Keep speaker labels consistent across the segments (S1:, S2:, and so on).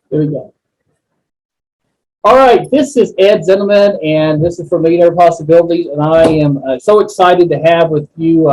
S1: There we go. All right, this is Ed Zinnemann, and this is for Millionaire Possibilities, and I am so excited to have with you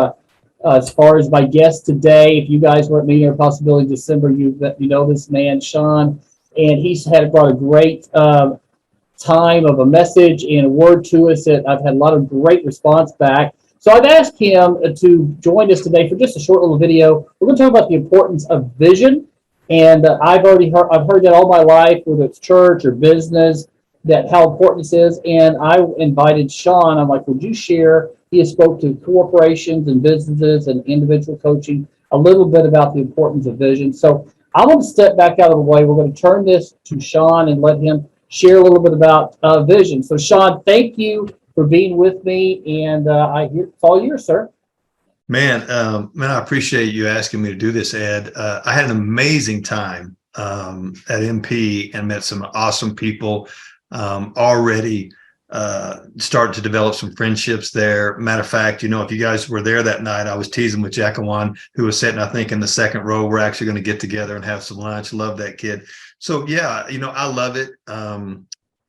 S1: as far as my guest today. If you guys were at Millionaire Possibilities December, you know this man, Sean, and he's brought a great time of a message and a word to us that I've had a lot of great response back. So I've asked him to join us today for just a short little video. We're going to talk about the importance of vision. And I've heard that all my life, whether it's church or business, that how important this is. And I invited Sean. I'm like, would you share? He has spoke to corporations and businesses and individual coaching a little bit about the importance of vision. So I'm going to step back out of the way. We're going to turn this to Sean and let him share a little bit about vision. So Sean, thank you for being with me. And it's all yours, sir.
S2: Man, I appreciate you asking me to do this, Ed. I had an amazing time at MP and met some awesome people. Already started to develop some friendships there. Matter of fact, if you guys were there that night, I was teasing with Jacqueline, who was sitting, I think, in the second row. We're actually going to get together and have some lunch. Love that kid. So yeah, I love it.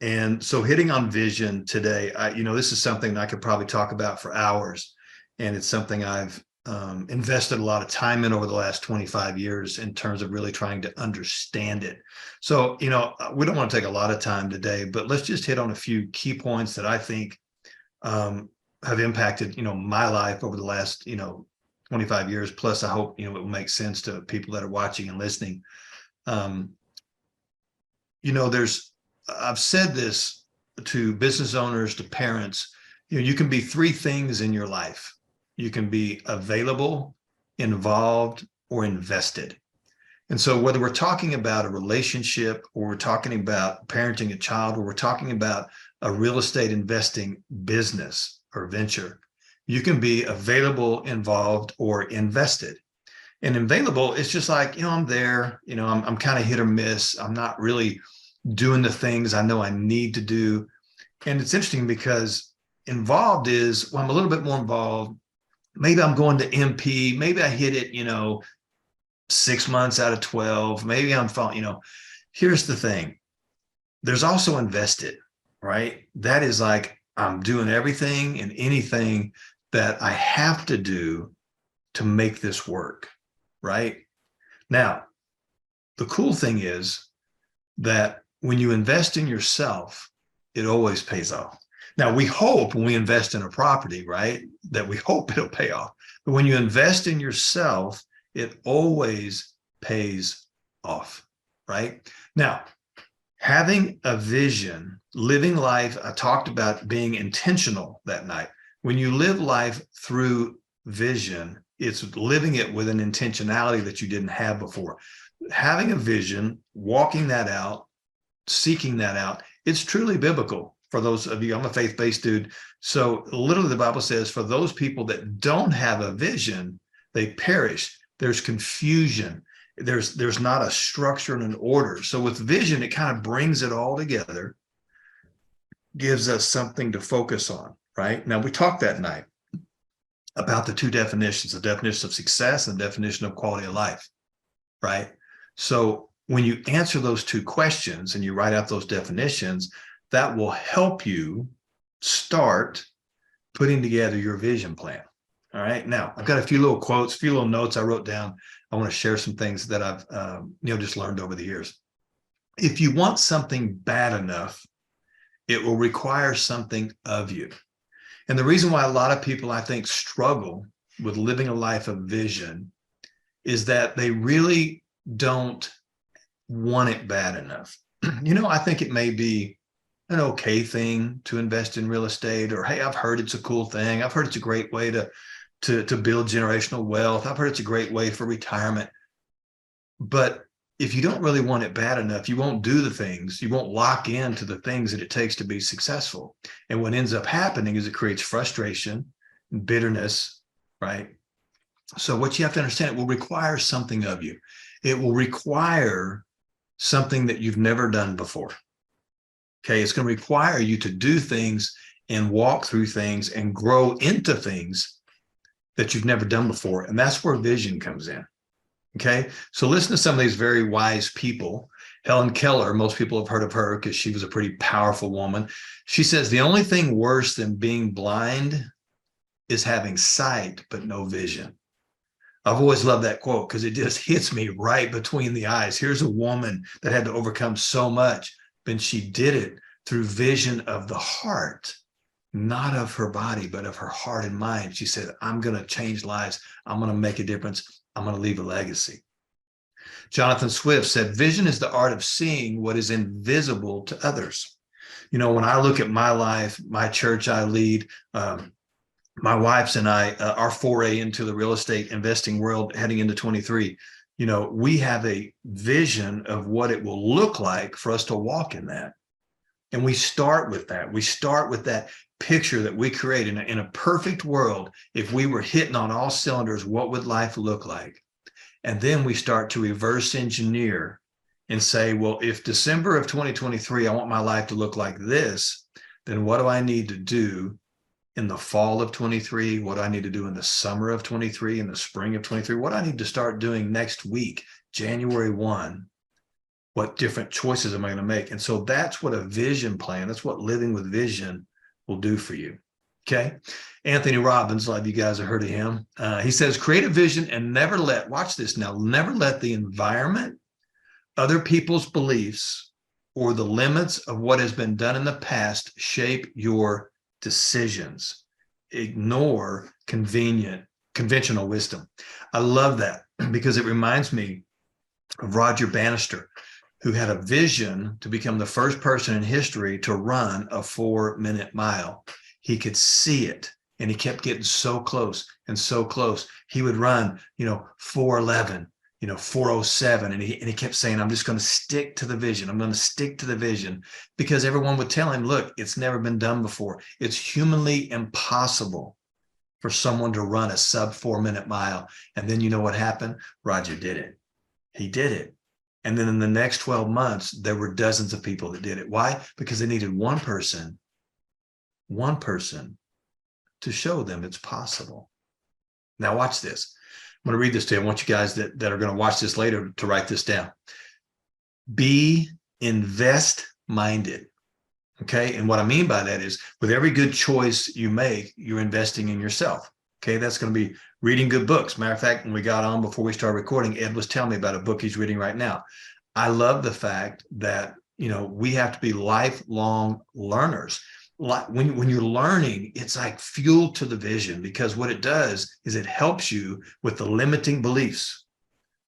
S2: And so hitting on vision today, this is something I could probably talk about for hours. And it's something I've invested a lot of time in over the last 25 years in terms of really trying to understand it. So, we don't want to take a lot of time today, but let's just hit on a few key points that I think have impacted, my life over the last, 25 years. Plus, I hope, it will make sense to people that are watching and listening. I've said this to business owners, to parents, you can be three things in your life. You can be available, involved, or invested. And so whether we're talking about a relationship, or we're talking about parenting a child, or we're talking about a real estate investing business or venture, you can be available, involved, or invested. And available, it's just like, I'm there, I'm kind of hit or miss. I'm not really doing the things I know I need to do. And it's interesting because involved is, I'm a little bit more involved. Maybe I'm going to MP. Maybe I hit it, 6 months out of 12. Maybe I'm falling, here's the thing. There's also invested, right? That is like, I'm doing everything and anything that I have to do to make this work, right? Now, the cool thing is that when you invest in yourself, it always pays off. Now, we hope when we invest in a property, right, that we hope it'll pay off. But when you invest in yourself, it always pays off, right? Now, having a vision, living life, I talked about being intentional that night. When you live life through vision, it's living it with an intentionality that you didn't have before. Having a vision, walking that out, seeking that out, it's truly biblical. For those of you, I'm a faith-based dude. So literally the Bible says, for those people that don't have a vision, they perish. There's confusion. There's not a structure and an order. So with vision, it kind of brings it all together, gives us something to focus on, right? Now, we talked that night about the two definitions, the definition of success and the definition of quality of life, right? So when you answer those two questions and you write out those definitions, that will help you start putting together your vision plan. All right. Now, I've got a few little quotes, a few little notes I wrote down. I want to share some things that I've just learned over the years. If you want something bad enough, it will require something of you. And the reason why a lot of people, I think, struggle with living a life of vision is that they really don't want it bad enough. I think it may be an okay thing to invest in real estate, or, hey, I've heard it's a cool thing. I've heard it's a great way to build generational wealth. I've heard it's a great way for retirement. But if you don't really want it bad enough, you won't do the things, you won't lock into the things that it takes to be successful. And what ends up happening is it creates frustration and bitterness, right? So what you have to understand, it will require something of you. It will require something that you've never done before. Okay, it's going to require you to do things and walk through things and grow into things that you've never done before. And that's where vision comes in. Okay, so listen to some of these very wise people Helen Keller, most people have heard of her because she was a pretty powerful woman. She says the only thing worse than being blind is having sight but no vision. I've always loved that quote because it just hits me right between the eyes. Here's a woman that had to overcome so much, but she did it through vision of the heart, not of her body, but of her heart and mind. She said, I'm going to change lives. I'm going to make a difference. I'm going to leave a legacy. Jonathan Swift said, vision is the art of seeing what is invisible to others. You know, when I look at my life, my church I lead, my wife's and I, our foray into the real estate investing world heading into 23, you know, we have a vision of what it will look like for us to walk in that. And we start with that. We start with that picture that we create in a perfect world. If we were hitting on all cylinders, what would life look like? And then we start to reverse engineer and say, well, if December of 2023, I want my life to look like this, then what do I need to do in the fall of 23? What do I need to do in the summer of 23, in the spring of 23? What do I need to start doing next week, January 1? What different choices am I going to make? And so that's what a vision plan, that's what living with vision will do for you. Okay. Anthony Robbins, a lot of you guys have heard of him. He says, create a vision and never let, watch this now, never let the environment, other people's beliefs, or the limits of what has been done in the past shape your decisions. Ignore conventional wisdom. I love that because it reminds me of Roger Bannister, who had a vision to become the first person in history to run a 4-minute mile. He could see it and he kept getting so close and so close. He would run, 4:11, 4:07. And he kept saying, I'm just going to stick to the vision. I'm going to stick to the vision, because everyone would tell him, look, it's never been done before. It's humanly impossible for someone to run a sub 4-minute mile. And then you know what happened? Roger did it. He did it. And then in the next 12 months, there were dozens of people that did it. Why? Because they needed one person to show them it's possible. Now watch this. I'm going to read this to you. I want you guys that are going to watch this later to write this down. Be invest-minded. Okay. And what I mean by that is with every good choice you make, you're investing in yourself. Okay. That's going to be reading good books. Matter of fact, when we got on before we started recording, Ed was telling me about a book he's reading right now. I love the fact that, we have to be lifelong learners. When you're learning, it's like fuel to the vision, because what it does is it helps you with the limiting beliefs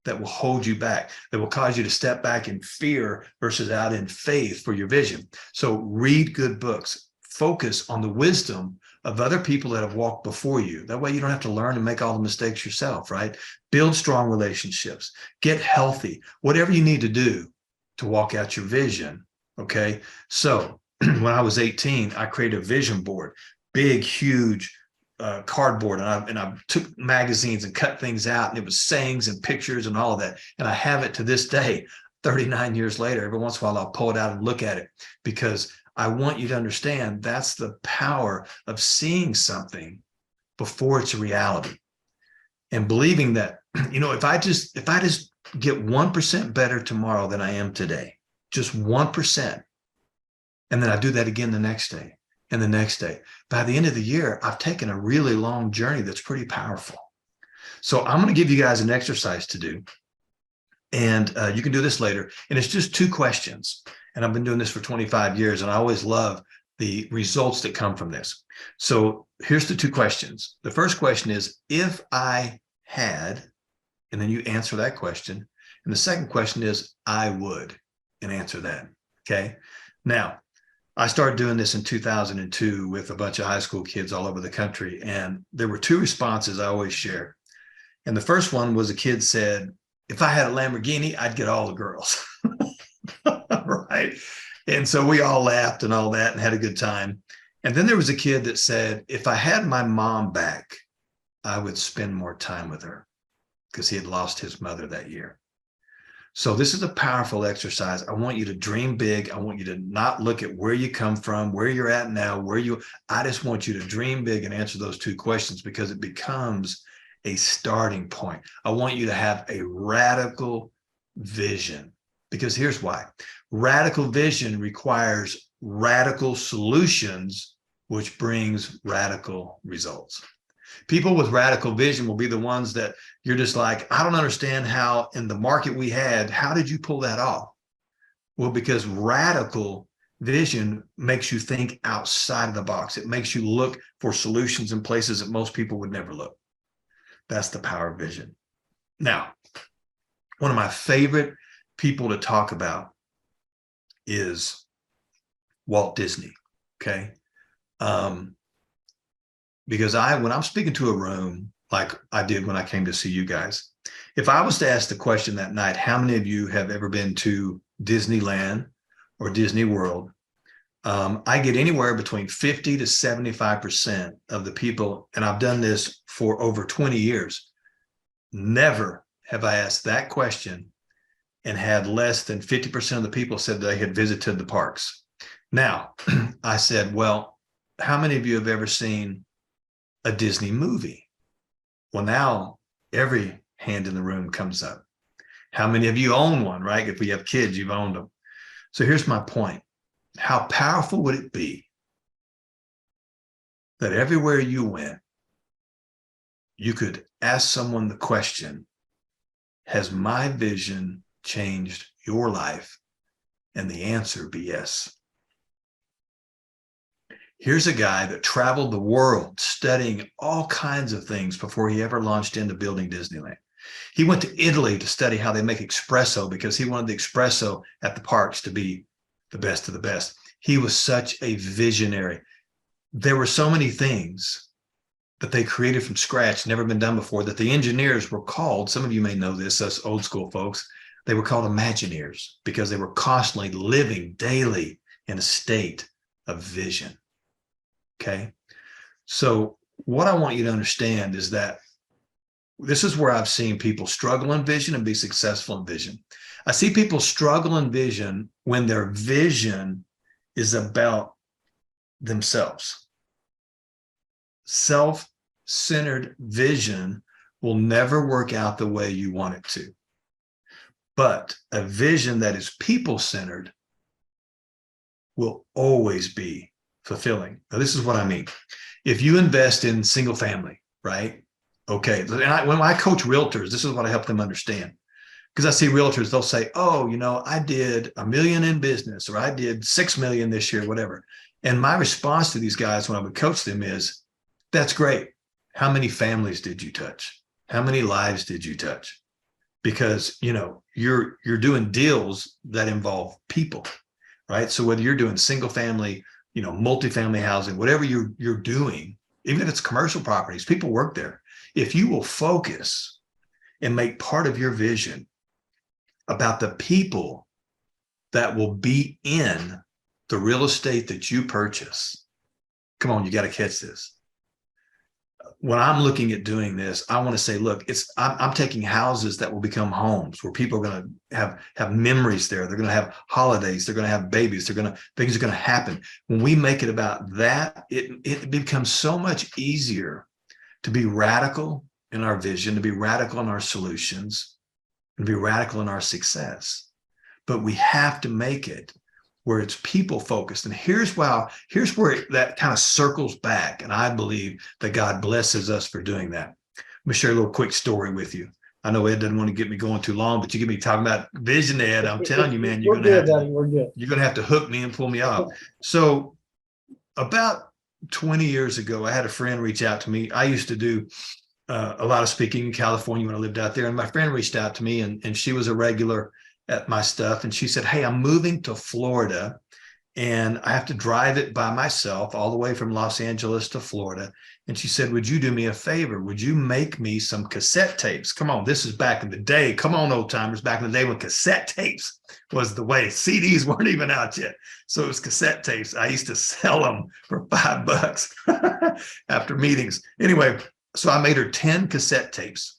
S2: that will hold you back, that will cause you to step back in fear versus out in faith for your vision. So read good books, focus on the wisdom of other people that have walked before you. That way you don't have to learn and make all the mistakes yourself, right? Build strong relationships, get healthy, whatever you need to do to walk out your vision. Okay. So when I was 18, I created a vision board, big, huge cardboard. And I took magazines and cut things out, and it was sayings and pictures and all of that. And I have it to this day, 39 years later. Every once in a while, I'll pull it out and look at it, because I want you to understand that's the power of seeing something before it's a reality, and believing that, if I just get 1% better tomorrow than I am today, just 1%. And then I do that again the next day and the next day. By the end of the year, I've taken a really long journey that's pretty powerful. So I'm going to give you guys an exercise to do. And you can do this later. And it's just 2 questions. And I've been doing this for 25 years. And I always love the results that come from this. So here's the 2 questions. The first question is, if I had, and then you answer that question. And the second question is, I would, and answer that. Okay. Now, I started doing this in 2002 with a bunch of high school kids all over the country. And there were 2 responses I always share. And the first one was a kid said, if I had a Lamborghini, I'd get all the girls. Right. And so we all laughed and all that and had a good time. And then there was a kid that said, if I had my mom back, I would spend more time with her, because he had lost his mother that year. So this is a powerful exercise. I want you to dream big. I want you to not look at where you come from, where you're at now, I just want you to dream big and answer those 2 questions, because it becomes a starting point. I want you to have a radical vision. Because here's why. Radical vision requires radical solutions, which brings radical results. People with radical vision will be the ones that you're just like, I don't understand how in the market we had, how did you pull that off? Well, because radical vision makes you think outside of the box. It makes you look for solutions in places that most people would never look. That's the power of vision. Now, one of my favorite people to talk about is Walt Disney, okay? Because when I'm speaking to a room, like I did when I came to see you guys, if I was to ask the question that night, how many of you have ever been to Disneyland or Disney World? I get anywhere between 50 to 75% of the people, and I've done this for over 20 years. Never have I asked that question and had less than 50% of the people said they had visited the parks. Now, I said, well, how many of you have ever seen a Disney movie? Well, now every hand in the room comes up. How many of you own one, right? If we have kids, you've owned them. So here's my point. How powerful would it be that everywhere you went, you could ask someone the question, has my vision changed your life? And the answer be yes. Here's a guy that traveled the world studying all kinds of things before he ever launched into building Disneyland. He went to Italy to study how they make espresso because he wanted the espresso at the parks to be the best of the best. He was such a visionary. There were so many things that they created from scratch, never been done before, that the engineers were called, some of you may know this, us old school folks, they were called Imagineers because they were constantly living daily in a state of vision. Okay. So what I want you to understand is that this is where I've seen people struggle in vision and be successful in vision. I see people struggle in vision when their vision is about themselves. Self-centered vision will never work out the way you want it to. But a vision that is people-centered will always be fulfilling. Now, this is what I mean. If you invest in single family, right? Okay. When I coach realtors, this is what I help them understand. Because I see realtors, they'll say, oh, you know, I did $1 million in business, or I did 6 million this year, whatever. And my response to these guys when I would coach them is, that's great. How many families did you touch? How many lives did you touch? Because, you know, you're doing deals that involve people, right? So whether you're doing single family, you know, multifamily housing, whatever you're doing, even if it's commercial properties, people work there. If you will focus and make part of your vision about the people that will be in the real estate that you purchase, come on, you got to catch this. When I'm looking at doing this, I want to say, look, I'm taking houses that will become homes where people are going to have memories there. They're going to have holidays. They're going to have babies. Things are going to happen. When we make it about that, it becomes so much easier to be radical in our vision, to be radical in our solutions, and be radical in our success. But we have to make it where it's people focused. And here's where that kind of circles back. And I believe that God blesses us for doing that. Let me share a little quick story with you. I know Ed doesn't want to get me going too long, but you get me talking about vision, Ed. I'm telling you, man, you're going to have to hook me and pull me off. So about 20 years ago, I had a friend reach out to me. I used to do a lot of speaking in California when I lived out there. And my friend reached out to me, and she was a regular at my stuff. And she said, hey, I'm moving to Florida and I have to drive it by myself all the way from Los Angeles to Florida. And she said, would you do me a favor? Would you make me some cassette tapes? Come on, this is back in the day. Come on, old timers, back in the day when cassette tapes was the way. CDs weren't even out yet. So it was cassette tapes. I used to sell them for $5 after meetings. Anyway, so I made her 10 cassette tapes.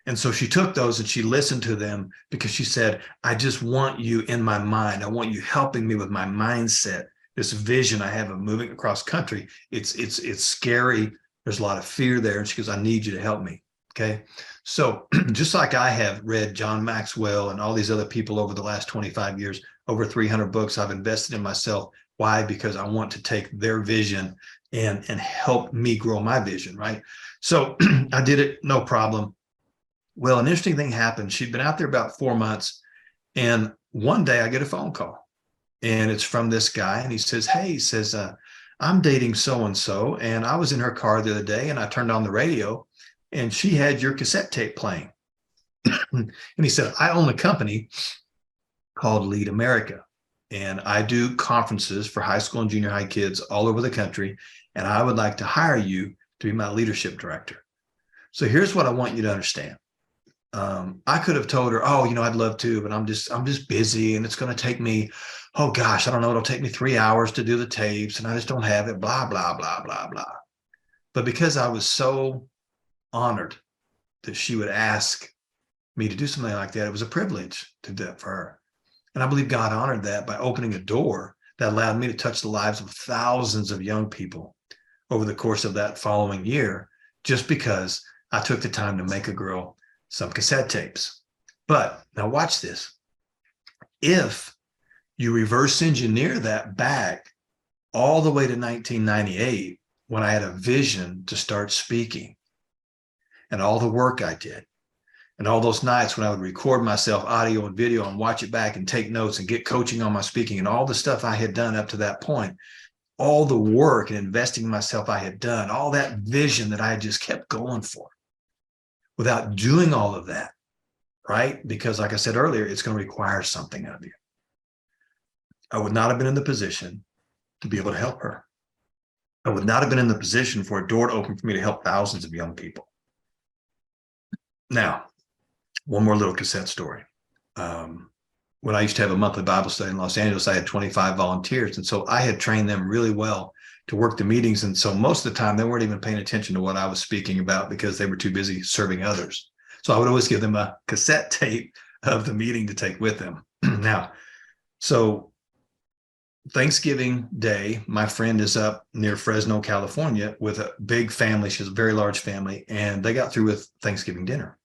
S2: And so she took those and she listened to them because she said, I just want you in my mind. I want you helping me with my mindset, this vision I have of moving across country. It's scary. There's a lot of fear there. And she goes, I need you to help me. Okay. So just like I have read John Maxwell and all these other people over the last 25 years, over 300 books, I've invested in myself. Why? Because I want to take their vision and help me grow my vision, right? So I did it, no problem. Well, an interesting thing happened. She'd been out there about 4 months. And one day I get a phone call, and it's from this guy. And he says, hey, he says, I'm dating so-and-so. And I was in her car the other day and I turned on the radio and she had your cassette tape playing. And he said, I own a company called Lead America. And I do conferences for high school and junior high kids all over the country. And I would like to hire you to be my leadership director. So here's what I want you to understand. I could have told her, oh, I'd love to, but I'm just busy and it's going to take me, oh gosh, I don't know. It'll take me 3 hours to do the tapes and I just don't have it, blah, blah, blah, blah, blah. But because I was so honored that she would ask me to do something like that, it was a privilege to do that for her. And I believe God honored that by opening a door that allowed me to touch the lives of thousands of young people over the course of that following year, just because I took the time to make a girl some cassette tapes. But now watch this. If you reverse engineer that back all the way to 1998, when I had a vision to start speaking, and all the work I did, and all those nights when I would record myself audio and video and watch it back and take notes and get coaching on my speaking and all the stuff I had done up to that point, all the work and investing in myself I had done, all that vision that I had just kept going for. Without doing all of that, right? Because like I said earlier, it's going to require something of you. I would not have been in the position to be able to help her. I would not have been in the position for a door to open for me to help thousands of young people. Now, one more little cassette story. When I used to have a monthly Bible study in Los Angeles, I had 25 volunteers. And so I had trained them really well to work the meetings. And so most of the time they weren't even paying attention to what I was speaking about because they were too busy serving others. So I would always give them a cassette tape of the meeting to take with them. Now, so Thanksgiving Day, my friend is up near Fresno, California with a big family. She has a very large family, and they got through with Thanksgiving dinner.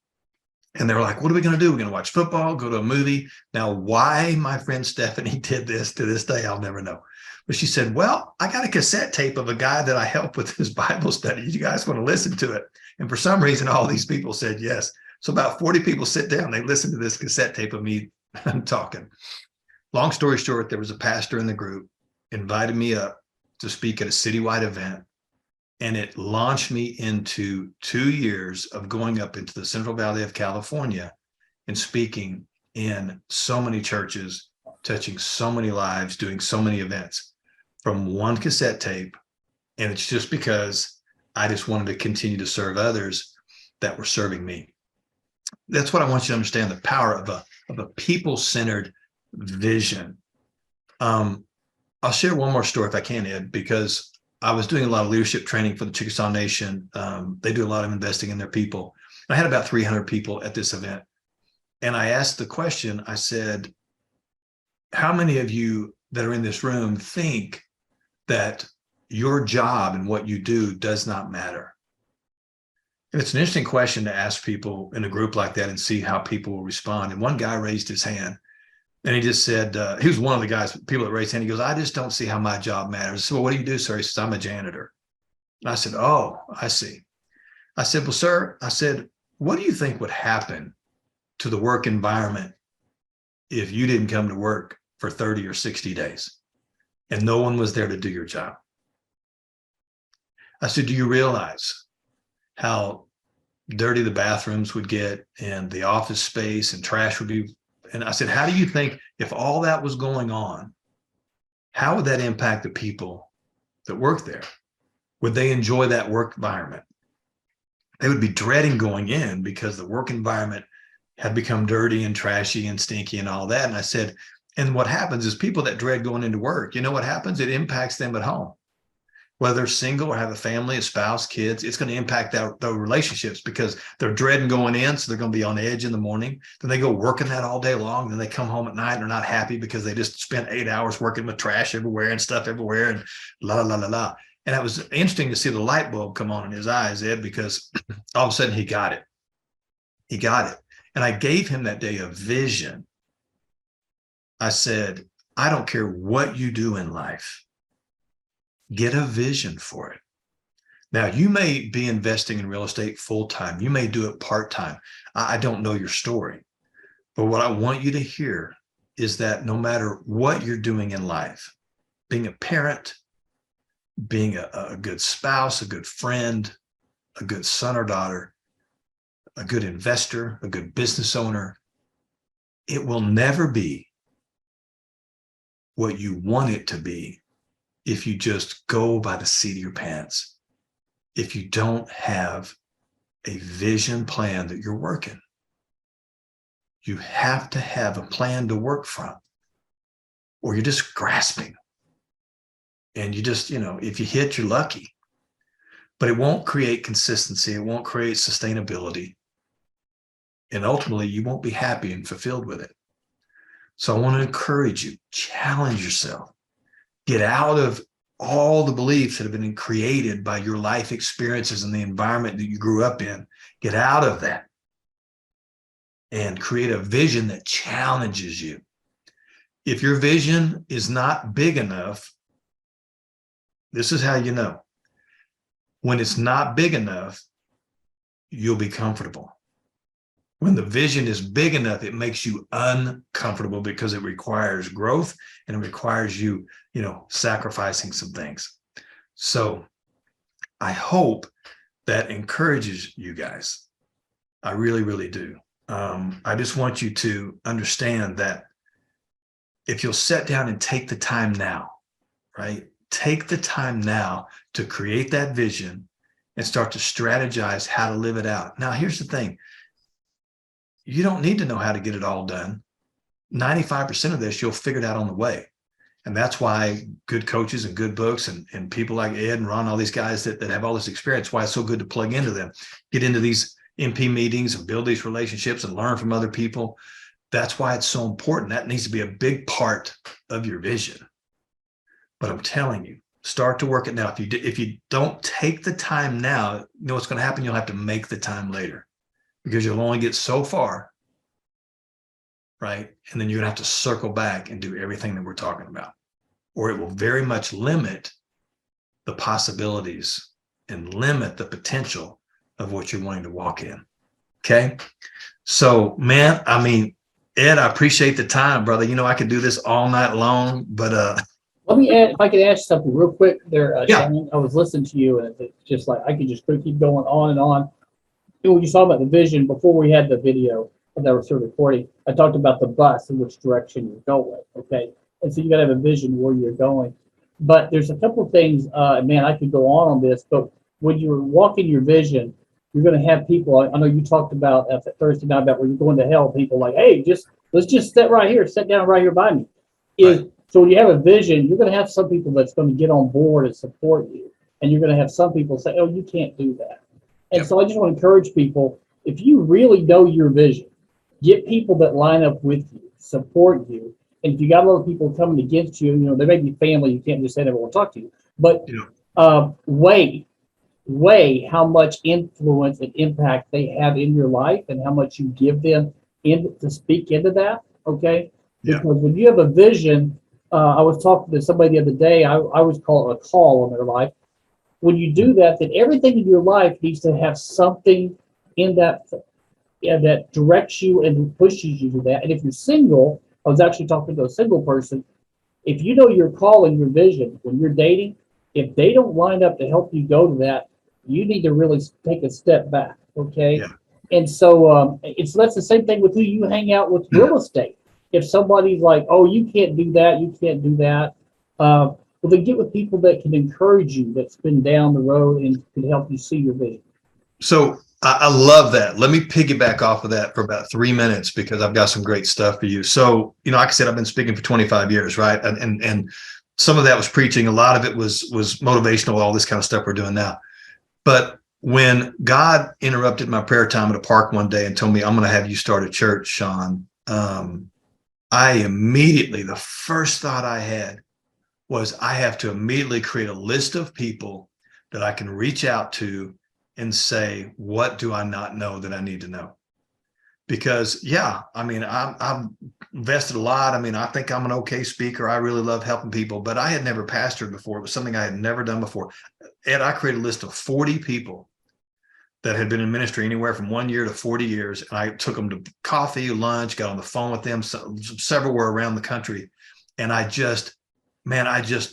S2: And they were like, what are we going to do? We're going to watch football, go to a movie. Now, why my friend Stephanie did this to this day, I'll never know. But she said, well, I got a cassette tape of a guy that I help with his Bible study. You guys want to listen to it? And for some reason, all these people said yes. So about 40 people sit down. They listen to this cassette tape of me talking. Long story short, there was a pastor in the group, invited me up to speak at a citywide event. And it launched me into 2 years of going up into the Central Valley of California and speaking in so many churches, touching so many lives, doing so many events from one cassette tape. And it's just because I just wanted to continue to serve others that were serving me. That's what I want you to understand, the power of a people-centered vision. I'll share one more story if I can, Ed, because I was doing a lot of leadership training for the Chickasaw Nation. They do a lot of investing in their people. I had about 300 people at this event. And I asked the question, I said, how many of you that are in this room think that your job and what you do does not matter? And it's an interesting question to ask people in a group like that and see how people will respond. And one guy raised his hand. And he just said, he was one of the guys, people that raised hand. He goes, I just don't see how my job matters. So, well, what do you do, sir? He says, I'm a janitor. And I said, oh, I see. I said, well, sir, I said, what do you think would happen to the work environment if you didn't come to work for 30 or 60 days and no one was there to do your job? I said, do you realize how dirty the bathrooms would get and the office space and trash would be? And I said, how do you think if all that was going on, how would that impact the people that work there? Would they enjoy that work environment? They would be dreading going in because the work environment had become dirty and trashy and stinky and all that. And I said, and what happens is people that dread going into work, you know what happens? It impacts them at home. Whether they're single or have a family, a spouse, kids, it's going to impact their relationships because they're dreading going in. So they're going to be on edge in the morning. Then they go working that all day long. Then they come home at night and they're not happy because they just spent 8 hours working with trash everywhere and stuff everywhere and la, la, la, la, la. And it was interesting to see the light bulb come on in his eyes, Ed, because all of a sudden he got it. He got it. And I gave him that day a vision. I said, I don't care what you do in life, get a vision for it. Now, you may be investing in real estate full time. You may do it part time. I don't know your story. But what I want you to hear is that no matter what you're doing in life, being a parent, being a good spouse, a good friend, a good son or daughter, a good investor, a good business owner, it will never be what you want it to be if you just go by the seat of your pants, if you don't have a vision plan that you're working. You have to have a plan to work from, or you're just grasping. And you just, if you hit, you're lucky. But it won't create consistency. It won't create sustainability. And ultimately, you won't be happy and fulfilled with it. So I want to encourage you, challenge yourself. Get out of all the beliefs that have been created by your life experiences and the environment that you grew up in. Get out of that and create a vision that challenges you. If your vision is not big enough, this is how you know. When it's not big enough, you'll be comfortable. When the vision is big enough, it makes you uncomfortable because it requires growth and it requires you, sacrificing some things. So I hope that encourages you guys. I really, really do. I just want you to understand that if you'll sit down and take the time now, right? Take the time now to create that vision and start to strategize how to live it out. Now, here's the thing. You don't need to know how to get it all done. 95% of this, you'll figure it out on the way. And that's why good coaches and good books and people like Ed and Ron, all these guys that have all this experience, why it's so good to plug into them, get into these MP meetings and build these relationships and learn from other people. That's why it's so important. That needs to be a big part of your vision. But I'm telling you, start to work it now. If you don't take the time now, you know what's going to happen? You'll have to make the time later because you'll only get so far, right? And then you're going to have to circle back and do everything that we're talking about, or it will very much limit the possibilities and limit the potential of what you're wanting to walk in. Okay. So, man, Ed, I appreciate the time, brother. I could do this all night long, but
S1: let me add, if I could ask something real quick there,
S2: yeah.
S1: Shannon. I was listening to you, and it's just like I could just keep going on and on. And when you talk about the vision before we had the video that we're still recording, I talked about the bus and which direction you're going. Okay, and so you got to have a vision where you're going. But there's a couple of things, man. I could go on this, but when you're walking your vision, you're going to have people. I know you talked about at Thursday night about where you're going to help people. Like, hey, let's just sit right here, sit down right here by me.
S2: Right.
S1: So when you have a vision, you're going to have some people that's going to get on board and support you. And you're going to have some people say, oh, you can't do that. And so I just want to encourage people, if you really know your vision, get people that line up with you, support you. And if you got a lot of people coming against you, they may be family, you can't just say never want to talk to you. But weigh how much influence and impact they have in your life and how much you give them to speak into that. Okay?
S2: Yeah.
S1: Because when you have a vision, I was talking to somebody the other day, I always call it a call on their life. When you do that, then everything in your life needs to have something in that directs you and pushes you to that. And if you're single, I was actually talking to a single person. If you know your call and your vision when you're dating, if they don't line up to help you go to that, you need to really take a step back. Okay.
S2: Yeah.
S1: And so that's the same thing with who you hang out with real estate. If somebody's like, oh, you can't do that, well, then get with people that can encourage you, that's been down the road and can help you see your vision.
S2: So I love that. Let me piggyback off of that for about 3 minutes because I've got some great stuff for you. So, like I said, I've been speaking for 25 years, right? And some of that was preaching. A lot of it was motivational, all this kind of stuff we're doing now. But when God interrupted my prayer time at a park one day and told me, I'm going to have you start a church, Sean, I immediately, the first thought I had was I have to immediately create a list of people that I can reach out to and say, what do I not know that I need to know? because yeah, I mean, I'm invested a lot. I mean, I think I'm an okay speaker. I really love helping people, but I had never pastored before. It was something I had never done before. And I created a list of 40 people that had been in ministry anywhere from 1 year to 40 years. And I took them to coffee, lunch, got on the phone with them. So, several were around the country. And I just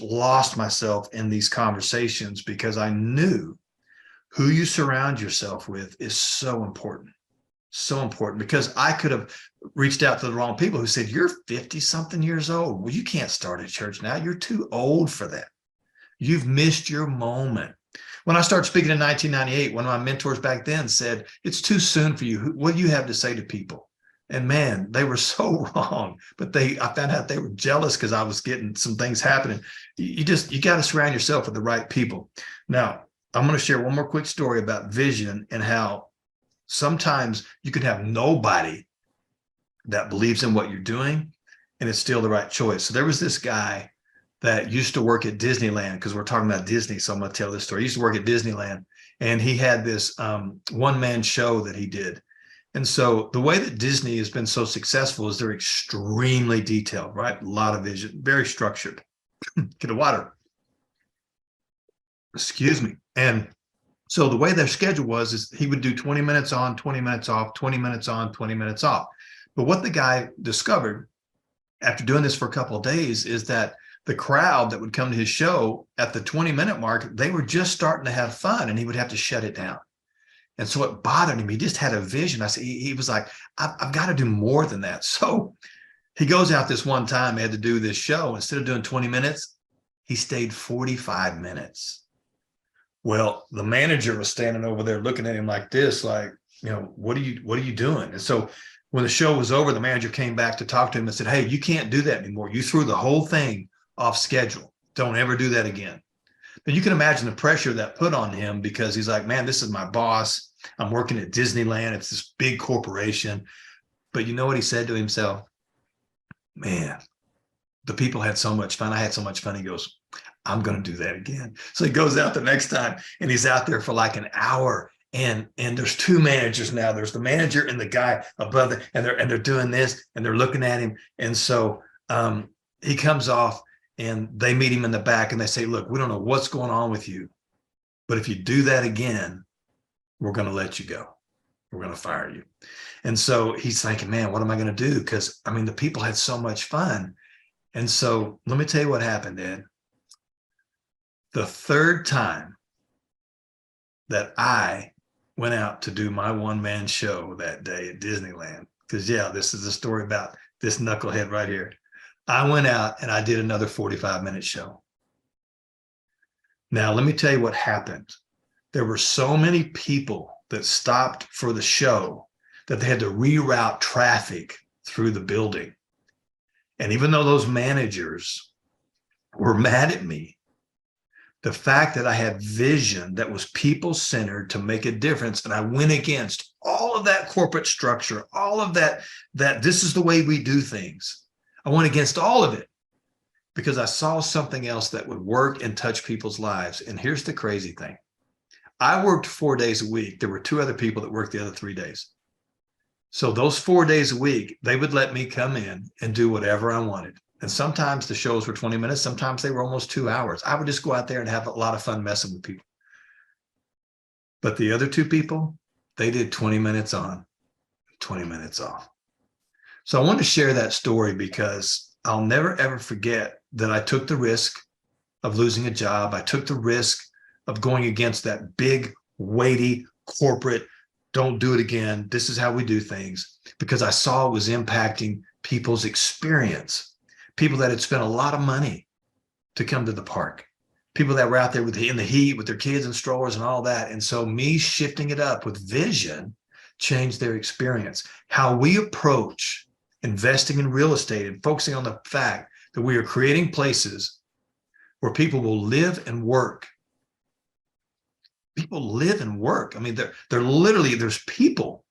S2: lost myself in these conversations because I knew who you surround yourself with is so important. So important, because I could have reached out to the wrong people who said, you're 50 something years old. Well, you can't start a church now. You're too old for that. You've missed your moment. When I started speaking in 1998, one of my mentors back then said, it's too soon for you. What do you have to say to people? And man, they were so wrong, but I found out they were jealous because I was getting some things happening. You got to surround yourself with the right people. Now, I'm going to share one more quick story about vision and how sometimes you can have nobody that believes in what you're doing and it's still the right choice. So there was this guy that used to work at Disneyland, because we're talking about Disney. So I'm going to tell this story. He used to work at Disneyland, and he had this one-man show that he did. And so the way that Disney has been so successful is they're extremely detailed, right? A lot of vision, very structured. Get a water. Excuse me. And so the way their schedule was is he would do 20 minutes on, 20 minutes off, 20 minutes on, 20 minutes off. But what the guy discovered after doing this for a couple of days is that the crowd that would come to his show at the 20-minute mark, they were just starting to have fun, and he would have to shut it down. And so it bothered him. He just had a vision. I said, he was like, I've got to do more than that. So he goes out this one time, he had to do this show. Instead of doing 20 minutes, he stayed 45 minutes. Well, the manager was standing over there looking at him like this, like, what are you doing? And so when the show was over, the manager came back to talk to him and said, hey, you can't do that anymore. You threw the whole thing off schedule. Don't ever do that again. But you can imagine the pressure that put on him, because he's like, man, this is my boss. I'm working at Disneyland. It's this big corporation. But you know what he said to himself? Man, the people had so much fun. I had so much fun. He goes, I'm going to do that again. So he goes out the next time, and he's out there for like an hour. And there's two managers now. There's the manager and the guy above it, and they're doing this, and they're looking at him. And so he comes off, and they meet him in the back, and they say, look, we don't know what's going on with you, but if you do that again, we're going to let you go. We're going to fire you. And so he's thinking, man, what am I going to do? Because I mean, the people had so much fun. And so let me tell you what happened, Ed. The third time that I went out to do my one-man show that day at Disneyland, because yeah, this is a story about this knucklehead right here. I went out and I did another 45-minute show. Now, let me tell you what happened. There were so many people that stopped for the show that they had to reroute traffic through the building. And even though those managers were mad at me, the fact that I had vision that was people-centered to make a difference, and I went against all of that corporate structure, all of that this is the way we do things. I went against all of it because I saw something else that would work and touch people's lives. And here's the crazy thing. I worked 4 days a week. There were two other people that worked the other 3 days. So those 4 days a week, they would let me come in and do whatever I wanted. And sometimes the shows were 20 minutes. Sometimes they were almost 2 hours. I would just go out there and have a lot of fun messing with people. But the other two people, they did 20 minutes on, 20 minutes off. So I wanted to share that story because I'll never, ever forget that I took the risk of losing a job. I took the risk of going against that big, weighty corporate, don't do it again. This is how we do things, because I saw it was impacting people's experience. People that had spent a lot of money to come to the park, people that were out there in the heat with their kids and strollers and all that. And so me shifting it up with vision changed their experience. How we approach investing in real estate and focusing on the fact that we are creating places where people will live and work. People live and work. I mean, they're literally, there's people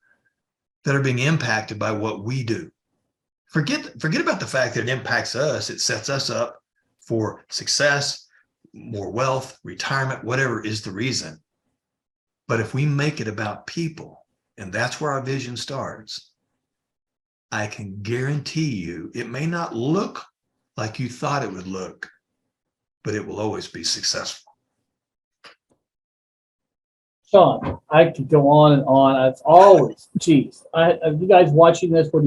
S2: that are being impacted by what we do. Forget about the fact that it impacts us. It sets us up for success, more wealth, retirement, whatever is the reason. But if we make it about people, and that's where our vision starts, I can guarantee you it may not look like you thought it would look, but it will always be successful.
S1: Sean, I could go on and on. It's always, geez, you guys watching this when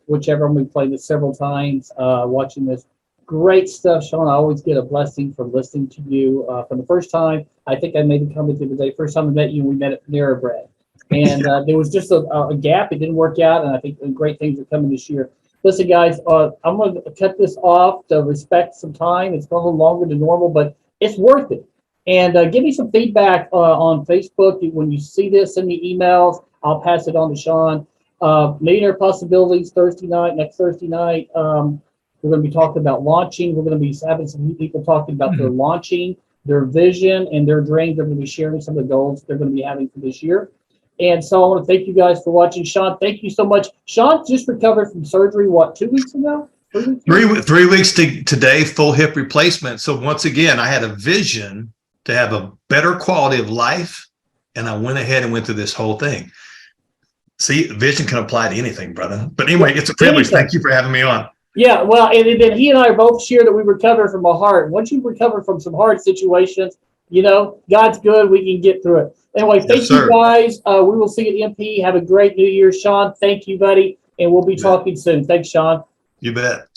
S1: whichever we played this several times, watching this great stuff, Sean. I always get a blessing from listening to you. From the first time, I think I made the comment the other day, first time I met you, we met at Panera Bread. And there was just a gap. It didn't work out. And I think great things are coming this year. Listen, guys, I'm going to cut this off to respect some time. It's going a little longer than normal, but it's worth it. And give me some feedback on Facebook. When you see this, send me emails. I'll pass it on to Sean. Millionaire Possibilities next Thursday night. We're going to be talking about launching. We're going to be having some people talking about their launching, their vision, and their dreams. They're going to be sharing some of the goals they're going to be having for this year. And so I want to thank you guys for watching. Sean, thank you so much. Sean just recovered from surgery, 2 weeks ago? 3 weeks ago?
S2: 3 weeks today, full hip replacement. So once again, I had a vision to have a better quality of life, and I went ahead and went through this whole thing. See, vision can apply to anything, brother. But anyway, it's a privilege. Thank you for having me on.
S1: Yeah, well, and then he and I both share that we recover from a heart. Once you recover from some hard situations, God's good. We can get through it. Anyway, thank you guys. We will see you at MP. Have a great New Year. Sean, thank you, buddy. And we'll be talking soon. Thanks, Sean.
S2: You bet.